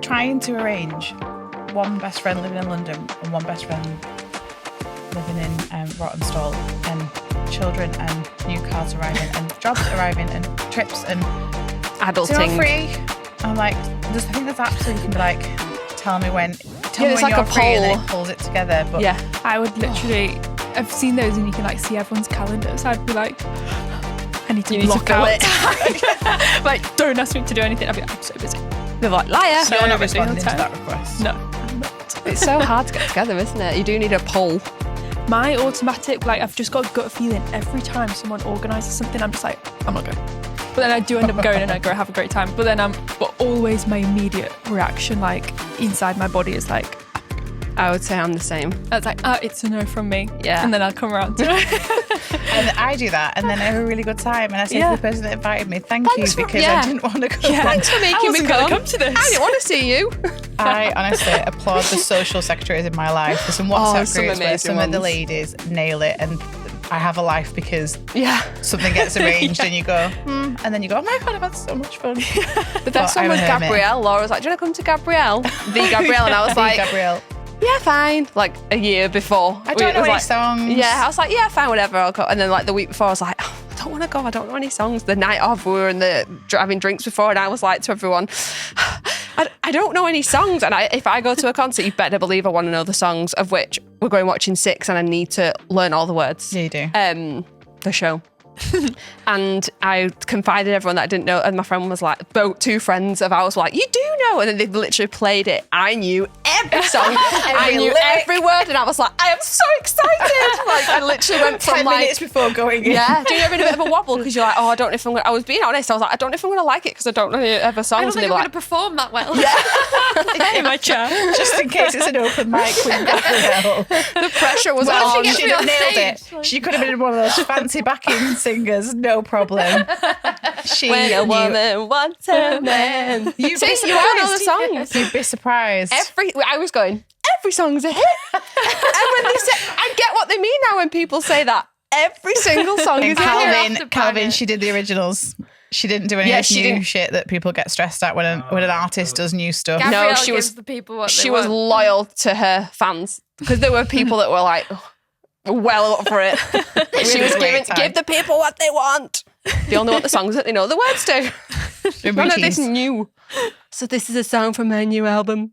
trying to arrange one best friend living in London and one best friend living in Rottenstall, and children and new cars arriving and jobs arriving and trips and adulting. Free. I'm like, I think there's apps you can be like, tell me when like you're a free, poll. and then it pulls it together. But yeah, I would literally. I've seen those, and you can like see everyone's calendars. I'd be like, I need to block out time. Like, don't ask me to do anything. I'd be like, I'm so busy. They're like, liar. So you're not busy all responding the to time. that request. No, I'm not. It's so hard to get together, isn't it? You do need a poll. My automatic, like, I've just got a gut feeling every time someone organises something, I'm just like, I'm not going. But then I do end up going and I go have a great time. But always my immediate reaction, like, inside my body is like, I would say I'm the same. I was like, it's a no from me. Yeah. And then I'll come around to it. And I do that, and then I have a really good time, and I say to the person that invited me, thanks you, because I didn't want to go. Yeah. Thanks for making me come to this. I didn't want to see you. I honestly applaud the social secretaries in my life. There's some WhatsApp some groups where amazing some of the ones. ladies nail it, and I have a life because something gets arranged and you go, and then you go, oh my God, I've had so much fun. The best one was Gabrielle. Laura was like, do you want to come to Gabrielle? The Gabrielle. And I was like, Gabrielle. yeah, fine. Like a year before. I don't know any songs. Yeah, I was like, yeah, fine, whatever, I'll go. And then like the week before, I was like, oh, I don't want to go. I don't know any songs. The night of, we were having drinks before, and I was like to everyone, I don't know any songs. And if I go to a concert, you better believe I want to know the songs, of which we're going watching 6, and I need to learn all the words. Yeah, you do. The show. And I confided everyone that I didn't know, and my friend was like, both 2 friends of ours were like, you do know, and then they literally played it. I knew every song, I knew every word, and I was like, I am so excited. Like, I literally went from 10 minutes before going in. yeah, do you ever in a bit of a wobble because you're like, oh, I don't know if I'm gonna, I was being honest, I was like, I don't know if I'm gonna like it because I don't know any other songs. I don't think I'm like, gonna perform that well. In my chair. Just in case it's an open mic with Gabrielle. the pressure was Well, on. she'd have nailed it. She could have been one of those fancy backing singers, no problem. When a woman wants a man. You'd See, be you all know the surprised. songs. You'd be surprised. I was going, every song's a hit. And when they say, I get what they mean now when people say that. Every single song is a hit. Calvin, she did the originals. She didn't do any of this new shit that people get stressed at when an artist does new stuff. Gabrielle No, she gives was the people what she they was want. loyal to her fans because there were people that were like well up for it. She was give the people what they want. They only want the songs that they know the words to. None of this new. So this is a song from her new album.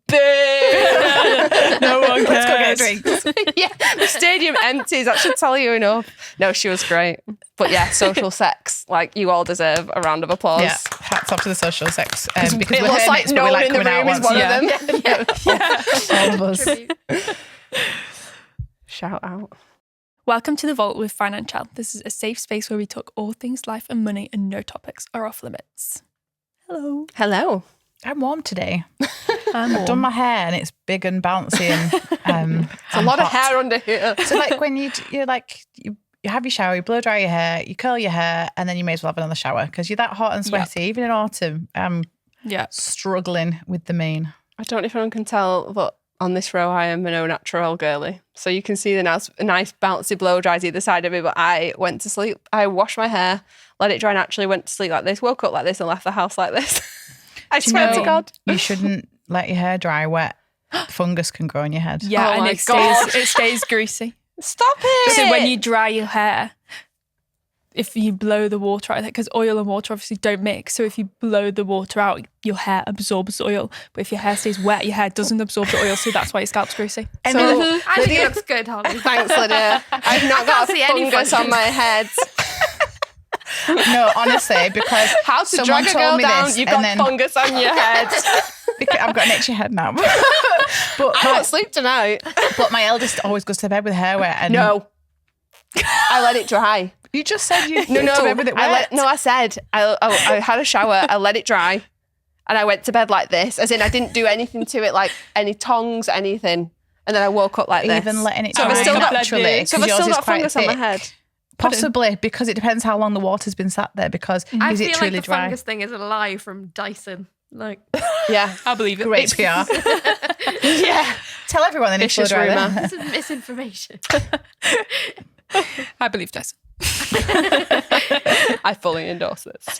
No one cares. Let's go get drinks. Yeah, the stadium empties. That should tell you enough. No, she was great. But yeah, social sex. Like, you all deserve a round of applause. Yeah, hats off to the social sex. Because It we're looks like hermits, but no we one like in the coming out room is once. one of them. All of us. Tribute. Shout out. Welcome to the Vault with Financielle. This is a safe space where we talk all things life and money, and no topics are off limits. Hello. Hello. I'm warm today. I'm I've done my hair and it's big and bouncy and A lot of hair under here. So like when you have your shower, you blow dry your hair, you curl your hair, and then you may as well have another shower because you're that hot and sweaty. Even in autumn, I'm struggling with the mane. I don't know if anyone can tell, but on this row I am an au natural girly. So you can see the nice bouncy blow dries either side of me, but I went to sleep. I washed my hair, let it dry naturally, went to sleep like this, woke up like this and left the house like this. I swear to God. You shouldn't let your hair dry wet. Fungus can grow on your head. Yeah, Oh and my it stays greasy. Stop it. So when you dry your hair, if you blow the water out, because oil and water obviously don't mix, so if you blow the water out, your hair absorbs the oil. But if your hair stays wet, your hair doesn't absorb the oil, so that's why your scalp's greasy. And I then- think it looks good, Holly. Thanks, Lydia. I've not got see a any fungus on fungus. my head. no, honestly, because How to someone drag a told girl me down, this, you've and got then- fungus on your head. because I've got an itchy head now. but I won't sleep tonight. but my eldest always goes to bed with her hair wet. And No. I let it dry. you just said you No, went to bed with it wet. I said I had a shower, I let it dry, and I went to bed like this, as in I didn't do anything to it, like any tongs, anything, and then I woke up like this. Even letting it So dry I've still got- naturally. So 'cause I've yours still is got quite fungus on my thick. head. Possibly, because it depends how long the water's been sat there, because I is feel it truly like the dry? fungus thing is a lie from Dyson. Like, Yeah. I believe it. Great PR. Yeah. Tell everyone they need to Vicious blow dry rumour. their this is misinformation. I believe Dyson. I fully endorse this.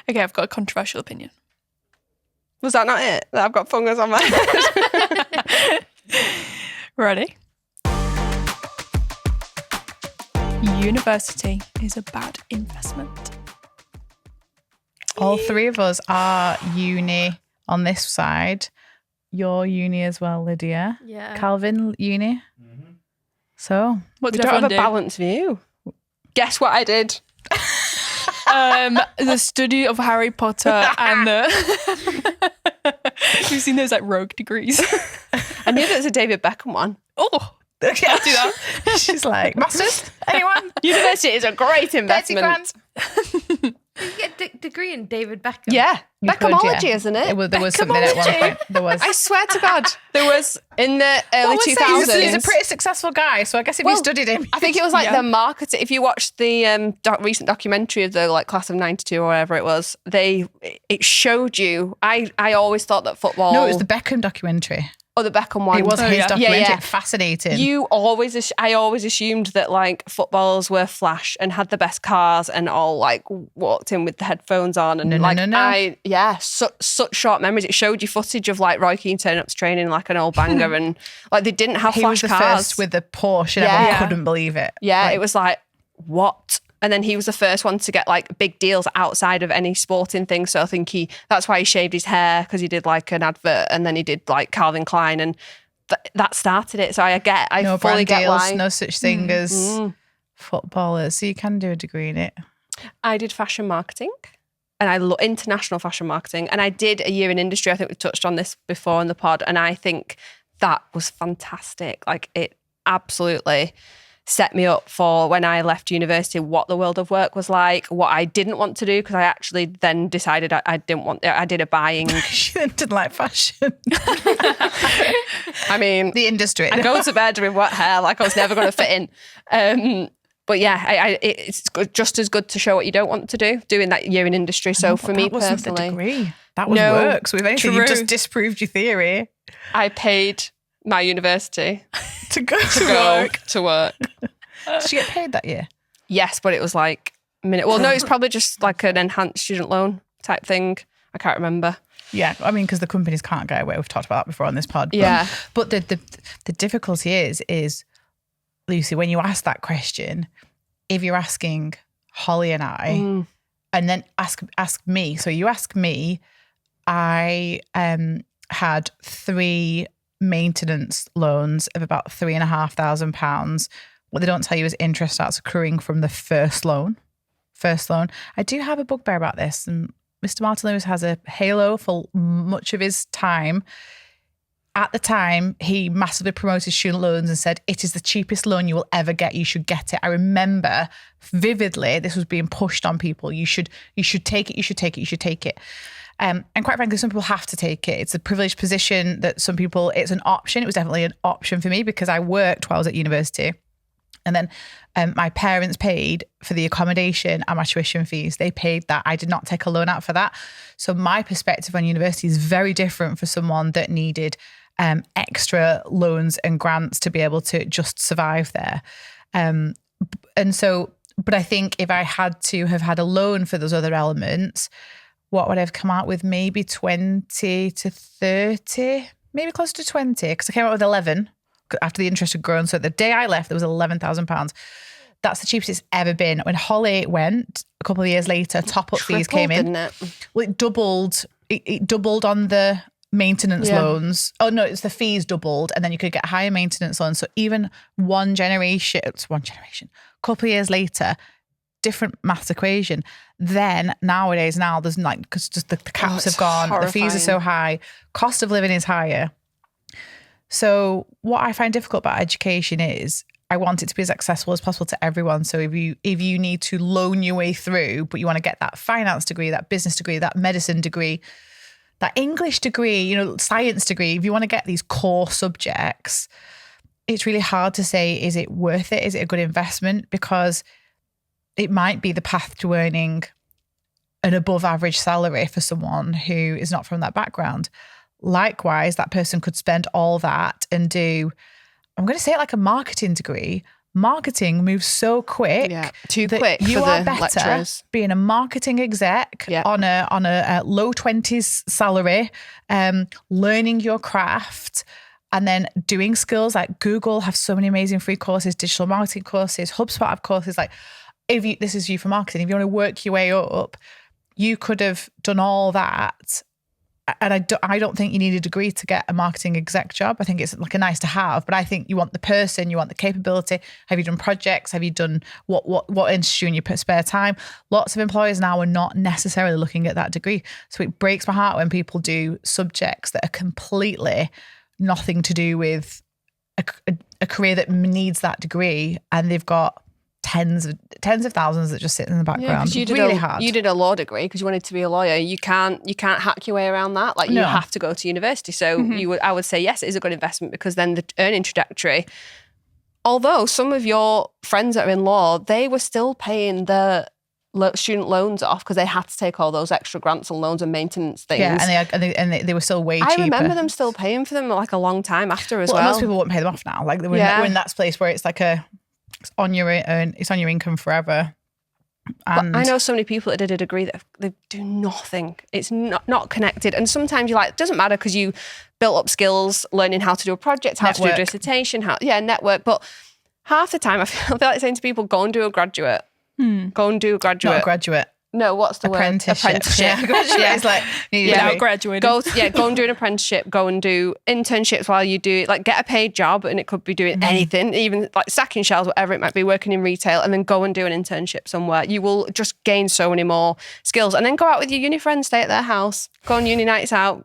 Okay, I've got a controversial opinion. Was that not it? That I've got fungus on my head. Ready? University is a bad investment. All three of us are uni on this side. Your uni as well, Lydia. Yeah. Calvin, uni. So, What We did don't have everyone a do? balanced view. Guess what I did? The study of Harry Potter and the. You've seen those like rogue degrees. I knew there was a David Beckham one. Oh, okay, I'll do that. She's like, masters? Anyone? University is a great 30 investment. grand. You get a degree in David Beckham. Yeah. You Beckhamology, could, yeah. isn't it? There was something at one point. There was. I swear to God, there was in the early What was 2000s. that? He's a pretty successful guy, so I guess if you studied him. I think it was like Yeah. the marketing. If you watched the recent documentary of the like class of '92 or whatever it was, it showed you. I always thought that football. No, it was the Beckham documentary. the Beckham one. It was his yeah. documentary. Yeah, yeah. Fascinating. I always assumed that like footballers were flash and had the best cars and all like walked in with the headphones on and No. such short memories. It showed you footage of like Roy Keane turning up to training like an old banger and like they didn't have He flash was the cars. first with the Porsche and Yeah. everyone couldn't believe it. Yeah, Like, it was like, what? And then he was the first one to get like big deals outside of any sporting thing. So I think that's why he shaved his hair because he did like an advert and then he did like Calvin Klein and that started it. So I no fully brand get deals, why. no such thing as footballers. So you can do a degree in it. I did fashion marketing and I love international fashion marketing. And I did a year in industry. I think we touched on this before in the pod. And I think that was fantastic. Like it absolutely set me up for when I left university, what the world of work was like, what I didn't want to do, because I actually then decided I didn't want, I did a buying. She didn't like fashion. I mean, The industry. I go to bed with wet hair like I was never going to fit in. But yeah, it's just as good to show what you don't want to do, doing that year in industry. So for me that wasn't personally, the degree. That was No, work. So if anything, you true. just disproved your theory I paid my university to go to work. Did you get paid that year? Yes, but it was like minute. Well, no, it's probably just like an enhanced student loan type thing. I can't remember. Yeah, I mean, because the companies can't get away. We've talked about that before on this pod. Yeah. But the difficulty is, Lucy, when you ask that question, if you're asking Holly and I, and then ask me. So you ask me, I had 3 maintenance loans of about £3,500. What they don't tell you is interest starts accruing from the first loan. I do have a bugbear about this, and Mr. Martin Lewis has a halo for much of his time. At the time, he massively promoted student loans and said, it is the cheapest loan you will ever get. You should get it. I remember vividly, this was being pushed on people. You should take it. You should take it. You should take it. And quite frankly, some people have to take it. It's a privileged position that some people, it's an option. It was definitely an option for me because I worked while I was at university. And then my parents paid for the accommodation and my tuition fees. They paid that. I did not take a loan out for that. So my perspective on university is very different for someone that needed extra loans and grants to be able to just survive there. But I think if I had to have had a loan for those other elements, what would I have come out with? Maybe 20 to 30, maybe close to 20, because I came out with 11 after the interest had grown. So the day I left, there was £11,000. That's the cheapest it's ever been. When Holly went a couple of years later, top-up fees came in. Didn't it? Well, it doubled. It doubled on the maintenance loans. Oh no, it's the fees doubled, and then you could get higher maintenance loans. So even one generation, couple of years later, different maths equation. Then nowadays, there's like, because just the caps have gone, the fees are so high, cost of living is higher. So what I find difficult about education is I want it to be as accessible as possible to everyone. So if you need to loan your way through, but you want to get that finance degree, that business degree, that medicine degree, that English degree, science degree, if you want to get these core subjects, it's really hard to say, is it worth it? Is it a good investment? Because it might be the path to earning an above average salary for someone who is not from that background. Likewise, that person could spend all that and do, I'm going to say it like a marketing degree, marketing moves so quick. Yeah, too that quick you for are the better lecturers. being a marketing exec on a low 20s salary, learning your craft, and then doing skills like Google have so many amazing free courses, digital marketing courses, HubSpot have courses. Like, this is you for marketing. If you want to work your way up, you could have done all that. And I don't think you need a degree to get a marketing exec job. I think it's like a nice to have, but I think you want the person, you want the capability. Have you done projects? Have you done what interests you in your spare time? Lots of employers now are not necessarily looking at that degree. So it breaks my heart when people do subjects that are completely nothing to do with a career that needs that degree, and they've got tens of thousands that just sit in the background. Yeah, you did a law degree because you wanted to be a lawyer. You can't hack your way around that. Like, you have to go to university. So I would say yes, it is a good investment, because then the earning trajectory. Although some of your friends that are in law, they were still paying the student loans off because they had to take all those extra grants and loans and maintenance things. Yeah, and they were still way cheaper. I remember them still paying for them like a long time after as well. Most people won't pay them off now. Like, we're in that place where it's like it's on your income forever. And I know so many people that did a degree that they do nothing. It's not connected. And sometimes you're like, it doesn't matter because you built up skills, learning how to do a project, how to do a dissertation, network. But half the time I feel like saying to people, go and do a graduate. Go and do a graduate. Not a graduate. No, what's the apprenticeship. word? Apprenticeship. Yeah, it's like without graduating. Go and do an apprenticeship. Go and do internships while you do it. Like, get a paid job, and it could be doing anything, even like stacking shelves, whatever it might be, working in retail, and then go and do an internship somewhere. You will just gain so many more skills, and then go out with your uni friends, stay at their house, go on uni nights out.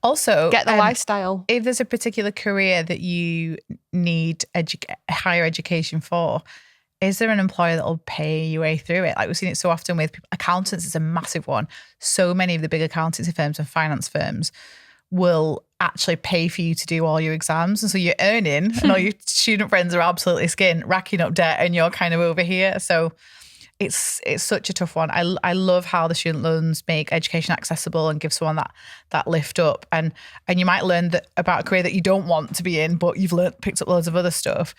Also, get the lifestyle. If there's a particular career that you need higher education for, is there an employer that will pay your way through it? Like, we've seen it so often with accountants. It's a massive one. So many of the big accountancy firms and finance firms will actually pay for you to do all your exams. And so you're earning and all your student friends are absolutely skint, racking up debt, and you're kind of over here. So it's such a tough one. I love how the student loans make education accessible and give someone that lift up. And you might learn about a career that you don't want to be in, but you've picked up loads of other stuff.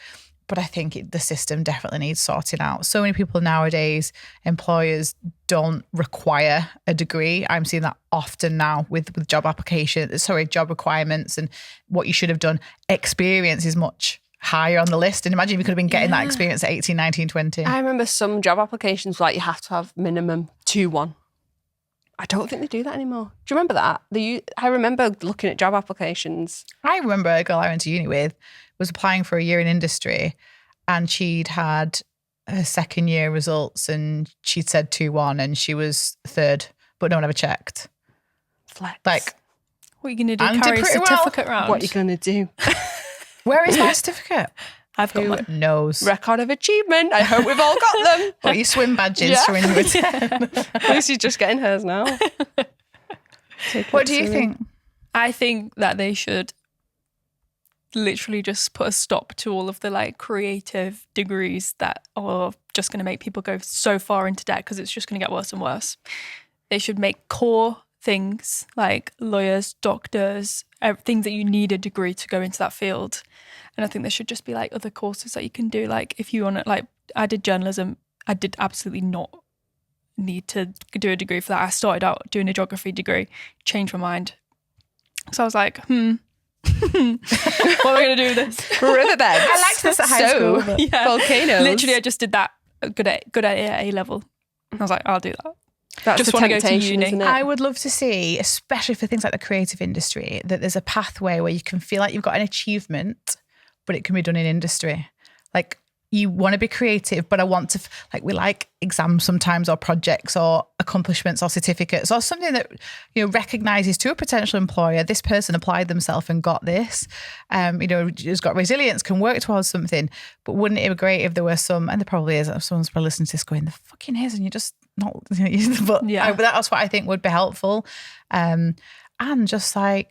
But I think the system definitely needs sorting out. So many people nowadays, employers don't require a degree. I'm seeing that often now with job requirements and what you should have done. Experience is much higher on the list. And imagine if you could have been getting that experience at 18, 19, 20. I remember some job applications like you have to have minimum 2-1. I don't think they do that anymore. Do you remember that? I remember looking at job applications. I remember a girl I went to uni with was applying for a year in industry, and she'd had her second year results and she'd said 2-1 and she was third, but no one ever checked. Flex. Like, what are you going to do? Carry a certificate round? What are you going to do? Where is my certificate? I've got mine. Knows. Record of achievement. I hope we've all got them. What, your swim badges for when you were 10? Lucy's just getting hers now. What do you think? I think that they should literally just put a stop to all of the like creative degrees that are just going to make people go so far into debt, because it's just going to get worse and worse. They should make core things like lawyers, doctors, things that you need a degree to go into that field. And I think there should just be like other courses that you can do. Like, if you want to, like, I did journalism. I did absolutely not need to do a degree for that. I started out doing a geography degree, changed my mind. So I was like, what am I going to do with this? Riverbeds. I liked this at high school. Yeah. Volcanoes. Literally, I just did that good at A-level. I was like, I'll do that. That's just the want to go to temptation, uni. isn't it? I would love to see, especially for things like the creative industry, that there's a pathway where you can feel like you've got an achievement, but it can be done in industry. Like, you want to be creative, but I want to, we like exams sometimes, or projects or accomplishments or certificates or something that, recognises to a potential employer, this person applied themselves and got this, has got resilience, can work towards something. But wouldn't it be great if there were some, and there probably is, someone's probably listening to this going, there fucking is, and you're just not, but that's what I think would be helpful. And just I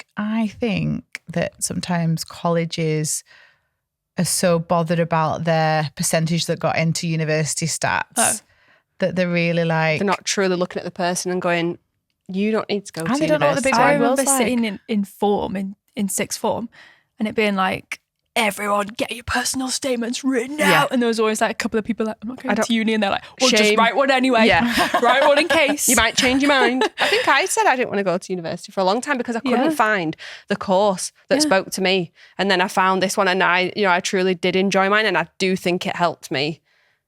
think that sometimes colleges are so bothered about their percentage that got into university stats that they're really they're not truly looking at the person and going, you don't need to go to university. Don't know what the big I wide world's remember sitting in form, in sixth form, and it being like, everyone get your personal statements written Yeah. out. And there was always like a couple of people like, I'm not going don't- to uni. And they're like, well, just Shame. write one anyway. Yeah. Write one in case. You might change your mind. I think I said I didn't want to go to university for a long time because I couldn't Yeah. find the course that spoke to me. And then I found this one, and I truly did enjoy mine, and I do think it helped me.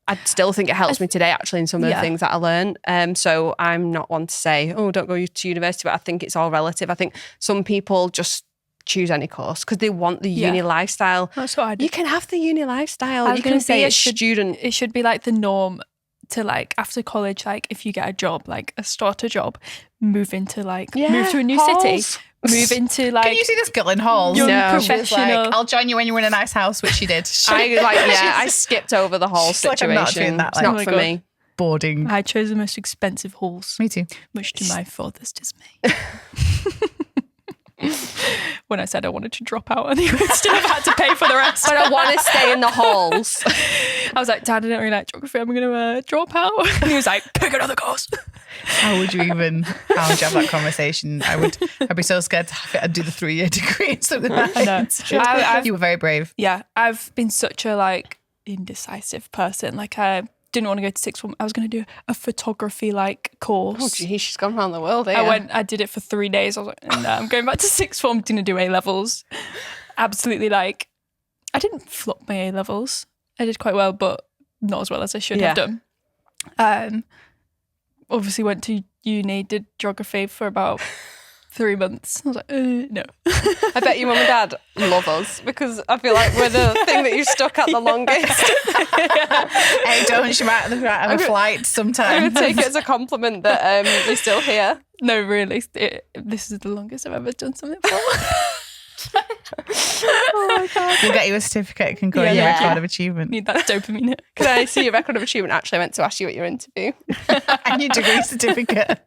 I still think it helps me today, actually, in some of the things that I learned. So I'm not one to say, oh, don't go to university, but I think it's all relative. I think some people just choose any course because they want the uni lifestyle. That's what I did. You can have the uni lifestyle. I was You gonna can say be a it should- student. It should be like the norm to like after college, like if you get a job, like a starter job, move into like move to a new city, halls. move into like Can you see this girl in halls? young No. She was like, professional. I'll join you when you're in a nice house, which she did. I skipped over the whole She's like, situation. I'm not doing that, It's like- not Oh my for God. me. Boarding. I chose the most expensive halls, Me too. much to my father's dismay. When I said I wanted to drop out, and he would still have had to pay for the rest. But I want to stay in the halls. I was like, Dad, I don't really like geography. I'm going to drop out. And he was like, pick another course. How would you have that conversation? I'd be so scared to have it and do the 3-year degree or something like I know. that. You were very brave. Yeah, I've been such a like indecisive person. Like I didn't want to go to sixth form. I was going to do a photography like course. Oh, geez, she's gone around the world. I did it for 3 days. I was like, no, I'm going back to sixth form. Going to do A levels. Absolutely, like I didn't flop my A levels. I did quite well, but not as well as I should have done. Obviously went to uni, did geography for about 3 months. I was like, no. I bet your mum and dad love us because I feel like we're the thing that you stuck at the longest. Hey, don't you might have a flight I'm sometime. going to take it as a compliment that you're still here. No, really. This is the longest I've ever done something for. Oh my God. We'll get you a certificate. It can go in your Yeah. record of achievement Need that dopamine hit. Can I see your record of achievement? Actually, I meant to ask you at your interview. and your degree certificate.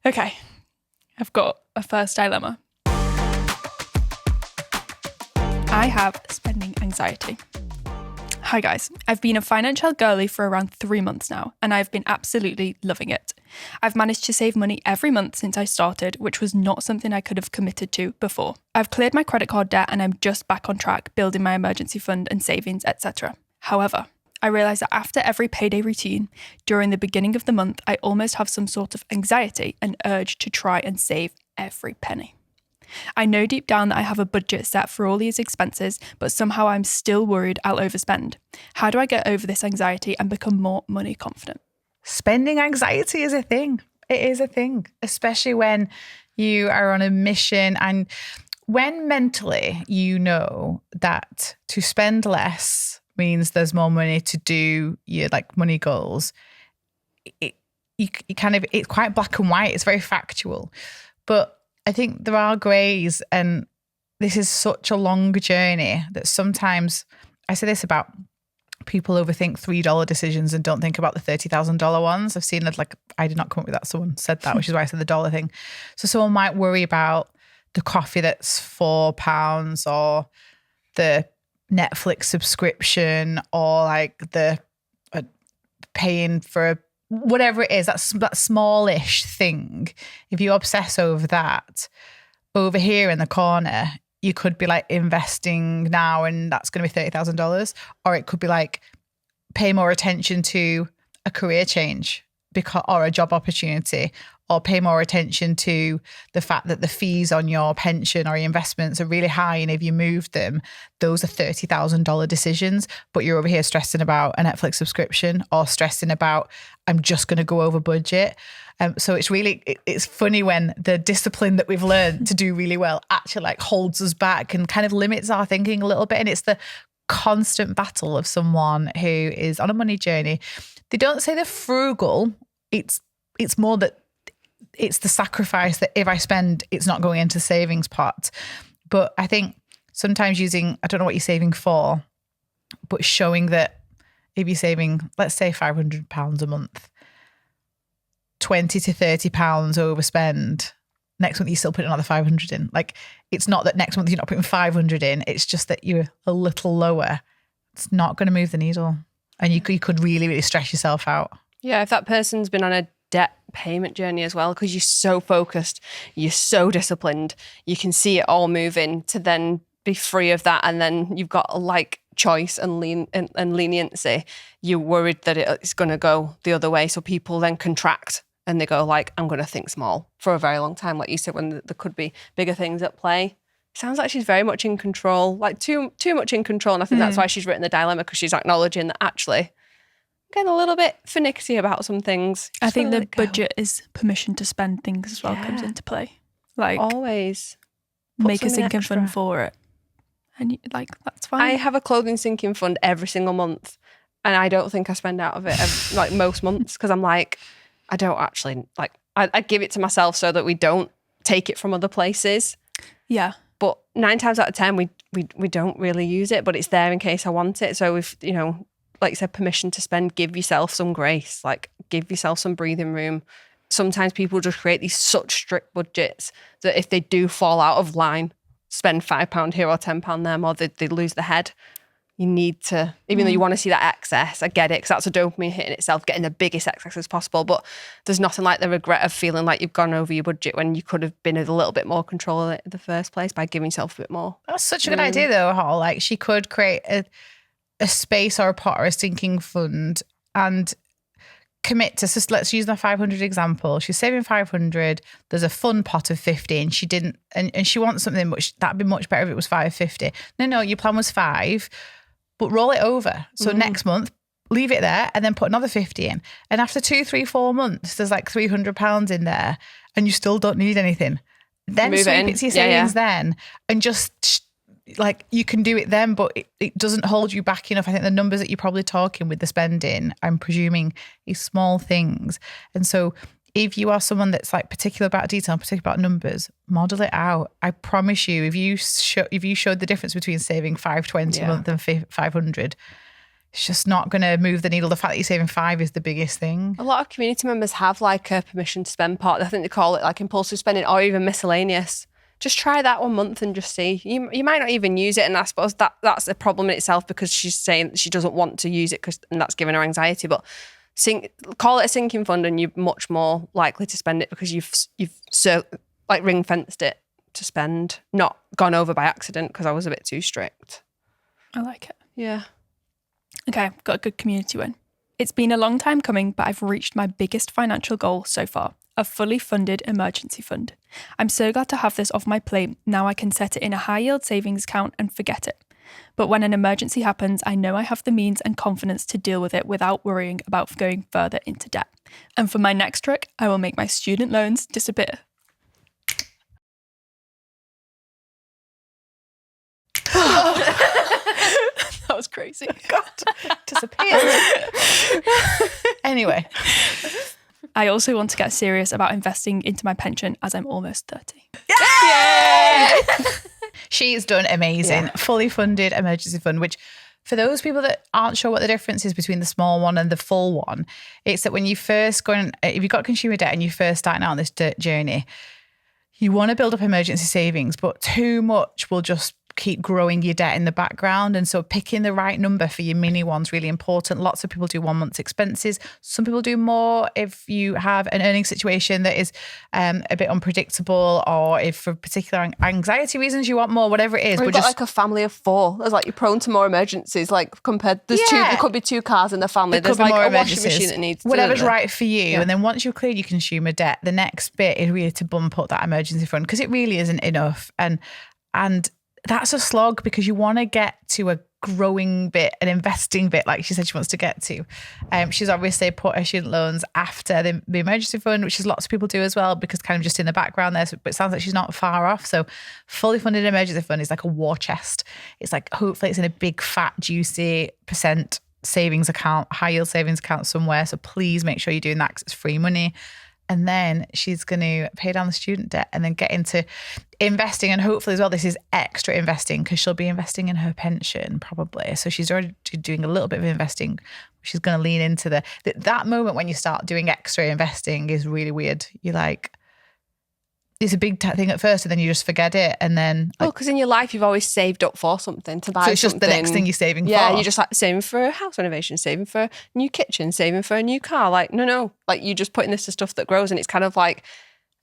Okay, I've got a first dilemma. I have spending anxiety. Hi guys, I've been a financial girly for around 3 months now, and I've been absolutely loving it. I've managed to save money every month since I started, which was not something I could have committed to before. I've cleared my credit card debt and I'm just back on track, building my emergency fund and savings, etc. However, I realise that after every payday routine, during the beginning of the month, I almost have some sort of anxiety and urge to try and save every penny. I know deep down that I have a budget set for all these expenses, but somehow I'm still worried I'll overspend. How do I get over this anxiety and become more money confident? Spending anxiety is a thing. It is a thing, especially when you are on a mission and when mentally you know that to spend less means there's more money to do your like money goals. It's quite black and white. It's very factual, but I think there are greys, and this is such a long journey that sometimes I say this about people overthink $3 decisions and don't think about the $30,000 ones. I've seen that, like, I did not come up with that. Someone said that, which is why I said the dollar thing. So someone might worry about the coffee that's £4 or the Netflix subscription or like the paying for whatever it is, that smallish thing. If you obsess over that, over here in the corner, you could be like investing now and that's going to be $30,000. Or it could be like pay more attention to a career change or a job opportunity, or pay more attention to the fact that the fees on your pension or your investments are really high. And if you move them, those are $30,000 decisions, but you're over here stressing about a Netflix subscription or stressing about, I'm just going to go over budget. So it's funny when the discipline that we've learned to do really well actually like holds us back and kind of limits our thinking a little bit. And it's the constant battle of someone who is on a money journey. They don't say they're frugal. It's more that it's the sacrifice that if I spend, it's not going into savings pot. But I think sometimes using, I don't know what you're saving for, but showing that if you're saving, let's say £500 a month, 20 to £30 overspend, next month you're still putting another 500 in. Like, it's not that next month you're not putting 500 in, it's just that you're a little lower. It's not going to move the needle. And you could really, really stress yourself out. Yeah, if that person's been on a debt payment journey as well, because you're so focused, you're so disciplined, you can see it all moving, to then be free of that, and then you've got like choice and leniency. You're worried that it's going to go the other way, so people then contract and they go like, I'm going to think small for a very long time, like you said, when there could be bigger things at play. Sounds like she's very much in control, like too much in control, and I think that's why she's written the dilemma, because she's acknowledging that actually I'm getting a little bit finicky about some things. I think the budget is permission to spend things as well comes into play. Like always make a sinking fund for it. And like, that's fine. I have a clothing sinking fund every single month, and I don't think I spend out of it like most months, because I'm like, I don't actually like, I give it to myself so that we don't take it from other places. Yeah. But 9 times out of 10, we don't really use it, but it's there in case I want it. So if, you know, like you said, permission to spend, give yourself some grace, like give yourself some breathing room. Sometimes people just create these such strict budgets that if they do fall out of line, spend £5 here or £10 there more, they lose their head. You need to, even though you want to see that excess, I get it, because that's a dopamine hit in itself, getting the biggest excess as possible. But there's nothing like the regret of feeling like you've gone over your budget when you could have been in a little bit more control of it in the first place by giving yourself a bit more. That's such a good idea, though, Hall. Like, she could create a space or a pot or a sinking fund and commit to, so let's use the 500 example. She's saving 500. There's a fun pot of 50, and she didn't, and she wants something much, that'd be much better if it was 550. No, your plan was 5, but roll it over. So next month, leave it there and then put another 50 in. And after 2, 3, 4 months, there's like £300 in there, and you still don't need anything. Then Move sweep it it to your savings then, and just like, you can do it then, but it doesn't hold you back enough. I think the numbers that you're probably talking with the spending, I'm presuming, is small things. And so if you are someone that's like particular about detail, particular about numbers, model it out. I promise you, if you showed the difference between saving $520 a month and 500, it's just not going to move the needle. The fact that you're saving 5 is the biggest thing. A lot of community members have like a permission to spend part. I think they call it like impulsive spending, or even miscellaneous. Just try that 1 month and just see. You might not even use it, and I suppose that's a problem in itself, because she's saying that she doesn't want to use it, and that's giving her anxiety. But call it a sinking fund, and you're much more likely to spend it because you've so like ring fenced it to spend, not gone over by accident because I was a bit too strict. I like it. Yeah. Okay, got a good community win. It's been a long time coming, but I've reached my biggest financial goal so far. A fully funded emergency fund. I'm so glad to have this off my plate. Now I can set it in a high yield savings account and forget it. But when an emergency happens, I know I have the means and confidence to deal with it without worrying about going further into debt. And for my next trick, I will make my student loans disappear. That was crazy. God, disappeared. Anyway. I also want to get serious about investing into my pension, as I'm almost 30. Yay! She's done amazing. Yeah. Fully funded emergency fund, which for those people that aren't sure what the difference is between the small one and the full one, it's that when you first go and, if you've got consumer debt and you're first starting out on this journey, you want to build up emergency savings, but too much will just keep growing your debt in the background. And so picking the right number for your mini one's really important. Lots of people do 1 month's expenses. Some people do more if you have an earning situation that is a bit unpredictable, or if for particular anxiety reasons you want more, whatever it is. Or you've got like a family of 4. There's like, you're prone to more emergencies, like compared, there could be 2 cars in the family. There's like a washing machine that needs whatever's right for you. Yeah. And then once you've cleared your consumer debt, the next bit is really to bump up that emergency fund, because it really isn't enough. And that's a slog, because you want to get to a growing bit, an investing bit, like she said she wants to get to. She's obviously put her student loans after the emergency fund, which is lots of people do as well, because kind of just in the background there. But it sounds like she's not far off. So fully funded emergency fund is like a war chest. It's like, hopefully it's in a big, fat, juicy % savings account, high yield savings account somewhere. So please make sure you're doing that, because it's free money. And then she's going to pay down the student debt and then get into investing. And hopefully as well, this is extra investing, because she'll be investing in her pension probably. So she's already doing a little bit of investing. She's going to lean into that moment when you start doing extra investing is really weird. You're like, it's a big thing at first and then you just forget it. And then because in your life, you've always saved up for something to buy so it's just the next thing you're saving for. Yeah, you're just like saving for a house renovation, saving for a new kitchen, saving for a new car. Like, no. Like, you're just putting this to stuff that grows, and it's kind of like,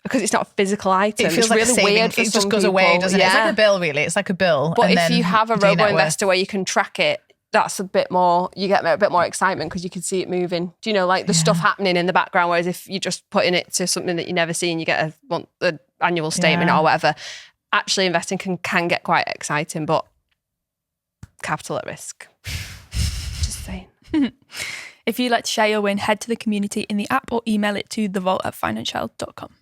because it's not a physical item, it feels it's like really saving. weird for it some just goes people. away, doesn't it? It's like a bill, really. It's like a bill. But and if then you have a do your net robo-investor where you can track it, that's a bit more, you get a bit more excitement because you can see it moving. Do you know, like the stuff happening in the background, whereas if you're just putting it to something that you never see and you get an annual statement or whatever, actually investing can get quite exciting, but capital at risk. Just saying. If you'd like to share your win, head to the community in the app or email it to thevault@financielle.com.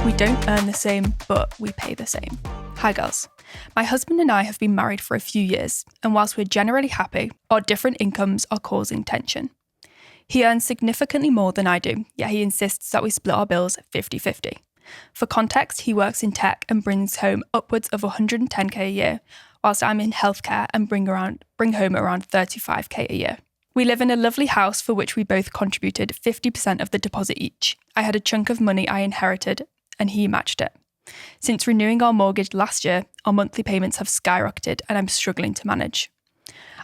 We don't earn the same, but we pay the same. Hi girls. My husband and I have been married for a few years, and whilst we're generally happy, our different incomes are causing tension. He earns significantly more than I do, yet he insists that we split our bills 50-50. For context, he works in tech and brings home upwards of 110k a year, whilst I'm in healthcare and bring home around 35k a year. We live in a lovely house for which we both contributed 50% of the deposit each. I had a chunk of money I inherited, and he matched it. Since renewing our mortgage last year, our monthly payments have skyrocketed and I'm struggling to manage.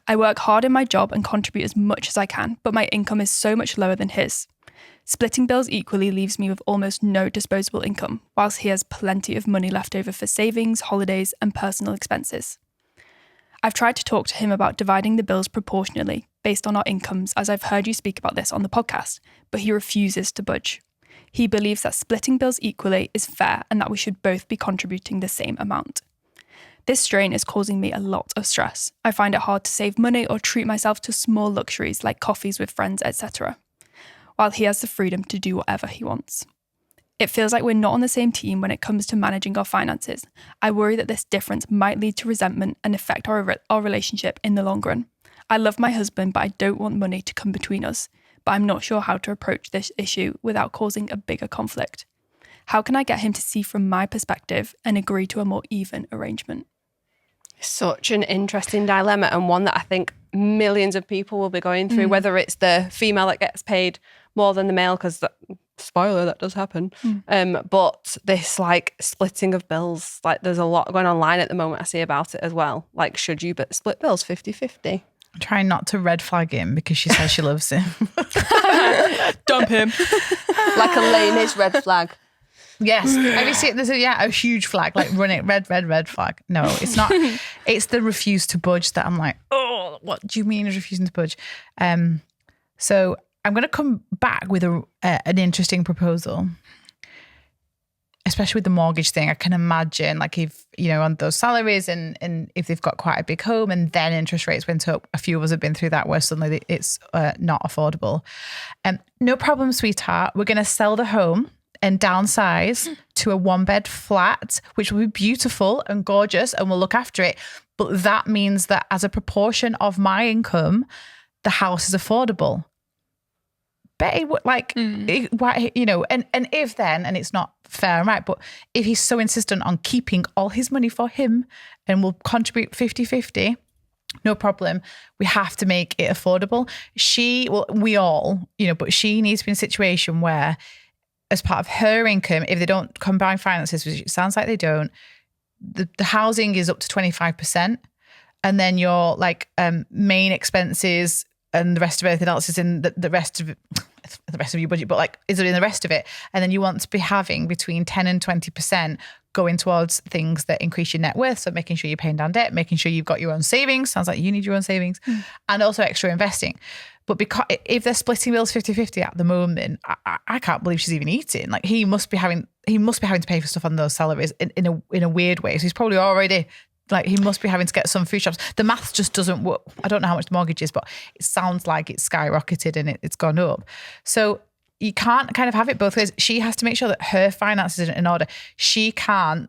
I work hard in my job and contribute as much as I can, but my income is so much lower than his. Splitting bills equally leaves me with almost no disposable income, whilst he has plenty of money left over for savings, holidays, and personal expenses. I've tried to talk to him about dividing the bills proportionally based on our incomes, as I've heard you speak about this on the podcast, but he refuses to budge. He believes that splitting bills equally is fair and that we should both be contributing the same amount. This strain is causing me a lot of stress. I find it hard to save money or treat myself to small luxuries like coffees with friends, etc., while he has the freedom to do whatever he wants. It feels like we're not on the same team when it comes to managing our finances. I worry that this difference might lead to resentment and affect our relationship in the long run. I love my husband, but I don't want money to come between us. But I'm not sure how to approach this issue without causing a bigger conflict. How can I get him to see from my perspective and agree to a more even arrangement? Such an interesting dilemma, and one that I think millions of people will be going through, whether it's the female that gets paid more than the male, because spoiler, that does happen. But this like splitting of bills, like there's a lot going online at the moment I see about it as well. Like, should you split bills 50-50? Trying not to red flag him because she says she loves him. Dump him. Like a Laney's red flag. Yes. Have you seen there's a huge flag, like running red flag. No, it's not. It's the refuse to budge that I'm like, oh, what do you mean is refusing to budge? So I'm going to come back with an interesting proposal. Especially with the mortgage thing, I can imagine like if, on those salaries and if they've got quite a big home and then interest rates went up, a few of us have been through that where suddenly it's not affordable. No problem, sweetheart. We're going to sell the home and downsize to a 1-bed flat, which will be beautiful and gorgeous and we'll look after it. But that means that as a proportion of my income, the house is affordable. Betty would and if then, and it's not fair, right? But if he's so insistent on keeping all his money for him and will contribute 50-50, no problem. We have to make it affordable. But she needs to be in a situation where as part of her income, if they don't combine finances, which it sounds like they don't, the housing is up to 25%. And then your main expenses and the rest of everything else is in the rest of your budget, but is it in the rest of it? And then you want to be having between 10 and 20% going towards things that increase your net worth. So making sure you're paying down debt, making sure you've got your own savings. Sounds like you need your own savings and also extra investing. But because if they're splitting bills 50-50 at the moment, I can't believe she's even eating. Like he must be having to pay for stuff on those salaries in a weird way. So he's probably already he must be having to get some food shops. The maths just doesn't work. I don't know how much the mortgage is, but it sounds like it's skyrocketed and it's gone up. So you can't kind of have it both ways. She has to make sure that her finances are in order. She can't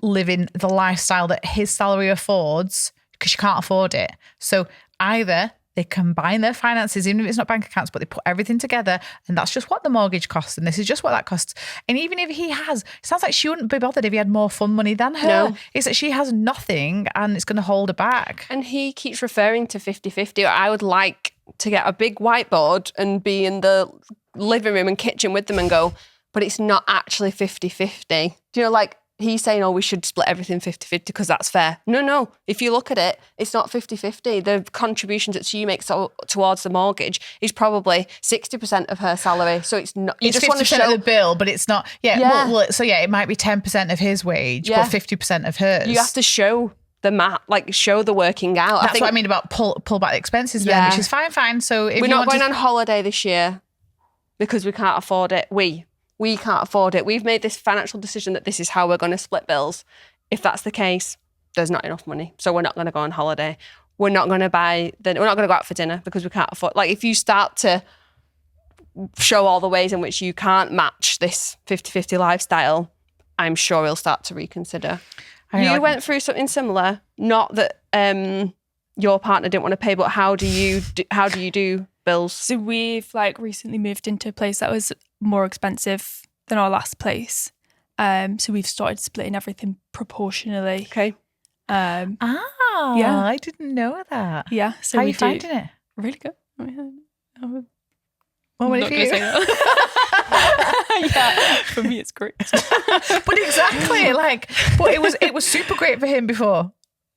live in the lifestyle that his salary affords because she can't afford it. So either they combine their finances, even if it's not bank accounts, but they put everything together and that's just what the mortgage costs and this is just what that costs. And even if he has, it sounds like she wouldn't be bothered if he had more fun money than her. No. It's that she has nothing and it's going to hold her back. And he keeps referring to 50-50. I would like to get a big whiteboard and be in the living room and kitchen with them and go, but it's not actually 50-50. Do you know, like he's saying, oh, we should split everything 50-50 because that's fair. No. If you look at it, it's not 50-50. The contributions that she makes towards the mortgage is probably 60% of her salary. So it's not, you It's just want to 50% show of the bill, but it's not. Yeah. Yeah. Well, so yeah, it might be 10% of his wage, Yeah. but 50% of hers. you have to show the math, like show the working out. That's what I mean about pull back the expenses then, Yeah. which is fine. So if We're you not want going to, on holiday this year because we can't afford it. We can't afford it. We've made this financial decision that this is how we're going to split bills. If that's the case, there's not enough money. So we're not going to go on holiday. We're not going to we're not going to go out for dinner because we can't afford. Like if you start to show all the ways in which you can't match this 50-50 lifestyle, I'm sure he'll start to reconsider. You went through something similar. Not that your partner didn't want to pay, but how do you do bills? So we've like recently moved into a place that was more expensive than our last place. So we've started splitting everything proportionally. Okay. Yeah. I didn't know that. Yeah. So How are we you finding it? really good. What would it Not for gonna you? say that. Yeah, for me it's great. But exactly, but it was super great for him before.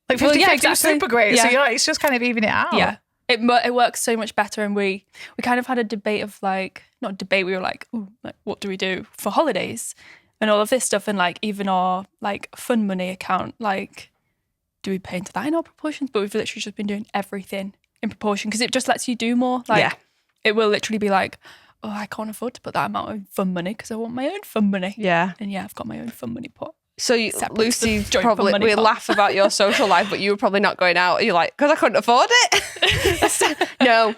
Like 50-50 Well, yeah, was exactly. super great. So Yeah. you're like, it's just kind of even it out. Yeah, it works so much better. And we kind of had a debate of like, not debate, we were like, ooh, like, what do we do for holidays and all of this stuff, and like even our like fun money account, like do we pay into that in our proportions? But we've literally just been doing everything in proportion because it just lets you do more. Like Yeah. it will literally be like, oh, I can't afford to put that amount of fun money because I want my own fun money. Yeah. And yeah, I've got my own fun money pot. So Separate to Lucy the joint probably, fund money we pot. laugh about your social life, but you were probably not going out. You're like, because I couldn't afford it. No.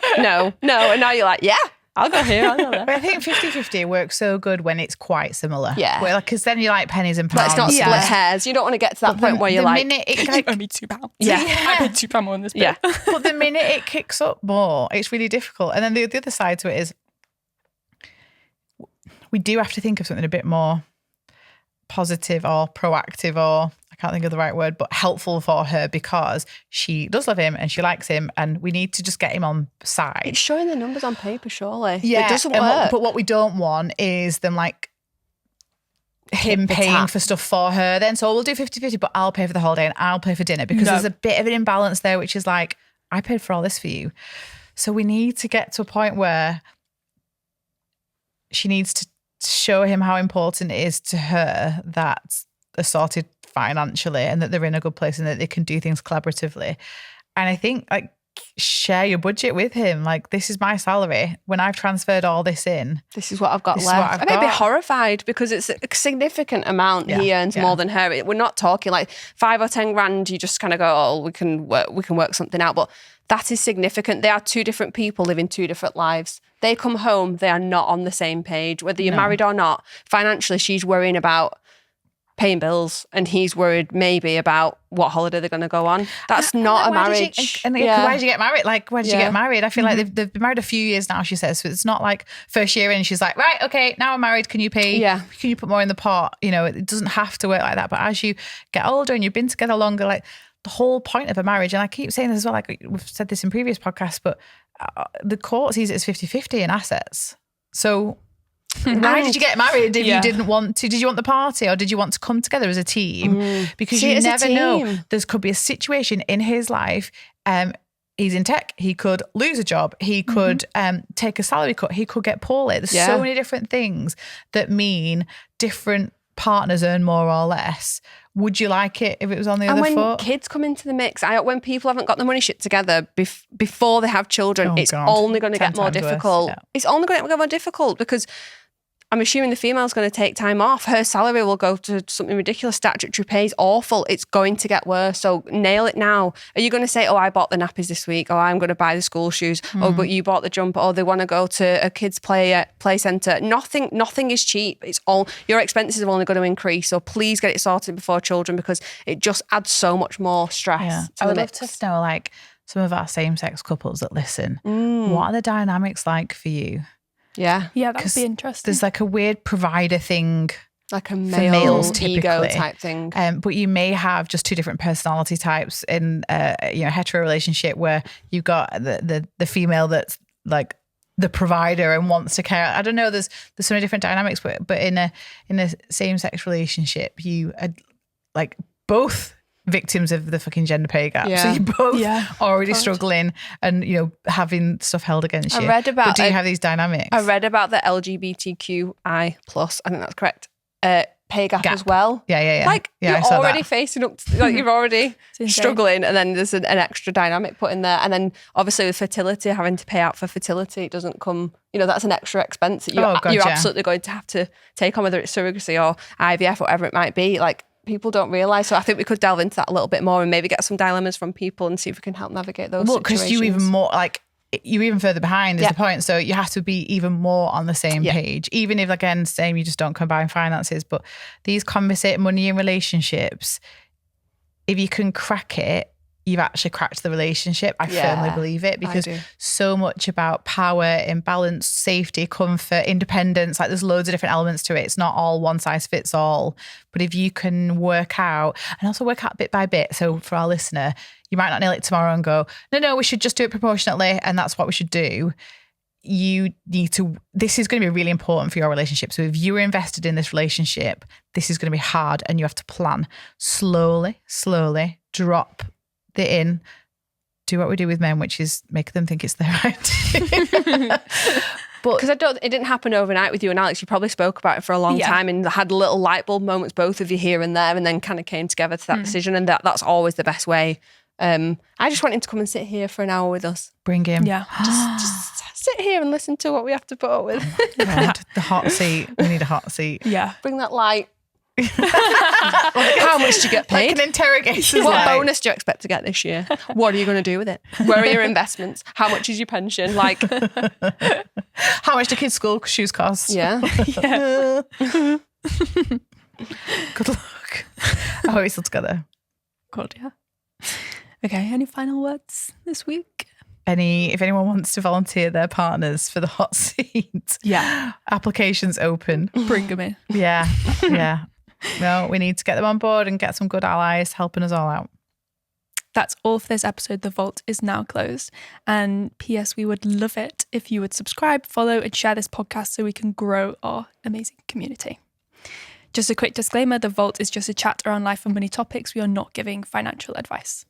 And now you're like, yeah, I'll go here, I'll go there. But I think 50-50 works so good when it's quite similar. Yeah. Because then you like pennies and pounds. Let's not split hairs. You don't want to get to that point where you're like, minute it You like, owe me £2. Yeah. I paid £2 more on this bill. yeah. but the minute it kicks up more, it's really difficult. And then the other side to it is we do have to think of something a bit more positive or proactive, or I can't think of the right word, but helpful for her, because she does love him and she likes him, and we need to just get him on side. It's showing the numbers on paper, surely. Yeah, It doesn't and work. but what we don't want is them like him the paying tap. for stuff for her then. So we'll do 50-50, but I'll pay for the holiday and I'll pay for dinner, because No. there's a bit of an imbalance there, which is like, I paid for all this for you. So we need to get to a point where she needs to show him how important it is to her that they're sorted financially and that they're in a good place and that they can do things collaboratively. And I think like share your budget with him. Like, this is my salary. When I've transferred all this in, This is what I've got This is what left. I've I may be got. horrified because it's a significant amount. Yeah, He earns yeah. more than her. We're not talking like 5 or 10 grand. You just kind of go, oh, we can work something out. But that is significant. They are two different people living two different lives. They come home, they are not on the same page, whether you're No. married or not. Financially, she's worrying about paying bills and he's worried maybe about what holiday they're going to go on. That's not a Why did you- marriage. and Yeah. why did you get married? Like, why did you Yeah. get married? I feel like they've been married a few years now, she says. So it's not like first year in, she's like, right, okay, now I'm married. Can you pay? Yeah. Can you put more in the pot? You know, it doesn't have to work like that. But as you get older and you've been together longer, like the whole point of a marriage, and I keep saying this as well, like we've said this in previous podcasts, but the court sees it as 50-50 in assets. So why did you get married if Yeah. you didn't want to? Did you want the party, or did you want to come together as a team? Because See it you as a never know. team. There could be a situation in his life. He's in tech. He could lose a job. He could take a salary cut. He could get poorly. There's Yeah. so many different things that mean different partners earn more or less. Would you like it if it was on the And other when foot? kids come into the mix, when people haven't got the money shit together before they have children, Oh, it's God. only going to 10 get more times worse, difficult. yeah. It's only going to get more difficult because I'm assuming the female's going to take time off. Her salary will go to something ridiculous. Statutory pay is awful. It's going to get worse. So nail it now. Are you going to say, oh, I bought the nappies this week. Oh, I'm going to buy the school shoes. Oh, but you bought the jumper. Oh, they want to go to a kids play centre. Nothing is cheap. It's all, your expenses are only going to increase. So please get it sorted before children, because it just adds so much more stress. Yeah. To I would the love mix. to know, like, some of our same-sex couples that listen. What are the dynamics like for you? Yeah. Yeah, that would 'Cause be interesting. There's like a weird provider thing, Like a males ego typically. type thing. but you may have just two different personality types in a hetero relationship, where you've got the female that's like the provider and wants to care. I don't know. There's so many different dynamics, but in a same-sex relationship, you are like both victims of the fucking gender pay gap. Yeah. So you're both already God. struggling and, you know, having stuff held against you. I read about but do you have these dynamics? I read about the LGBTQI plus, I think that's correct, pay gap as well. Yeah. Like Yeah, I you're saw already that. facing up to, like you're already insane. struggling, and then there's an extra dynamic put in there. And then obviously with fertility, having to pay out for fertility, it doesn't come, you know, that's an extra expense that you're absolutely going to have to take on, whether it's surrogacy or IVF, whatever it might be. Like people don't realise. So I think we could delve into that a little bit more and maybe get some dilemmas from people and see if we can help navigate those situations. Because you're even further behind is the point. So you have to be even more on the same page. Even if, again, same, you just don't combine finances. But these money in relationships, if you can crack it, you've actually cracked the relationship. I firmly believe it, because so much about power, imbalance, safety, comfort, independence, like there's loads of different elements to it. It's not all one size fits all. But if you can work out, and also work out bit by bit. So for our listener, you might not nail it tomorrow and go, no, we should just do it proportionately and that's what we should do. You need to, this is going to be really important for your relationship. So if you were invested in this relationship, this is going to be hard and you have to plan slowly, drop the in, do what we do with men, which is make them think it's their idea. But because it didn't happen overnight with you and Alex. You probably spoke about it for a long time and had little light bulb moments, both of you here and there, and then kind of came together to that decision. And that's always the best way. I just want him to come and sit here for an hour with us. Bring him. Yeah. Just sit here and listen to what we have to put up with. God, the hot seat. We need a hot seat. Yeah. Bring that light. How much do you get paid? Like an interrogation. What bonus do you expect to get this year? What are you going to do with it? Where are your investments? How much is your pension? Like, how much do kids' school shoes cost? yeah. Good luck. I hope we're still together. God, yeah. Okay, any final words this week? If anyone wants to volunteer their partners for the hot seat, applications open. Bring them in. Yeah. No, we need to get them on board and get some good allies helping us all out. That's all for this episode. The Vault is now closed. And P.S. we would love it if you would subscribe, follow, and share this podcast so we can grow our amazing community. Just a quick disclaimer, The Vault is just a chat around life and money topics. We are not giving financial advice.